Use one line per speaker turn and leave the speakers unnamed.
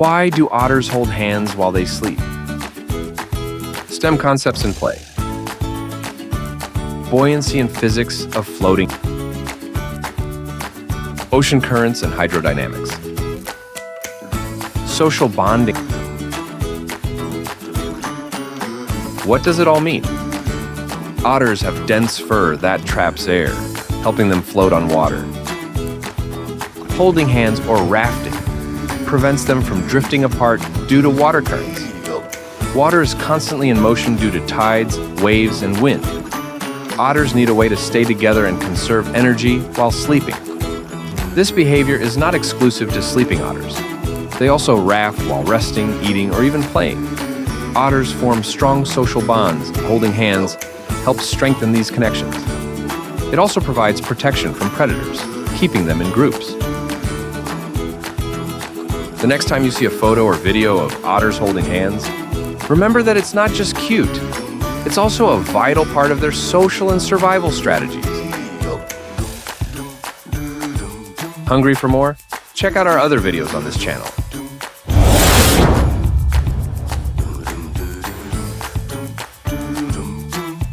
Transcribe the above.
Why do otters hold hands while they sleep? STEM concepts in play. Buoyancy and physics of floating. Ocean currents and hydrodynamics. Social bonding. What does it all mean? Otters have dense fur that traps air, helping them float on water. Holding hands or rafting prevents them from drifting apart due to water currents. Water is constantly in motion due to tides, waves, and wind. Otters need a way to stay together and conserve energy while sleeping. This behavior is not exclusive to sleeping otters. They also raft while resting, eating, or even playing. Otters form strong social bonds, and holding hands helps strengthen these connections. It also provides protection from predators, keeping them in groups. The next time you see a photo or video of otters holding hands, remember that it's not just cute, it's also a vital part of their social and survival strategies. Hungry for more? Check out our other videos on this channel.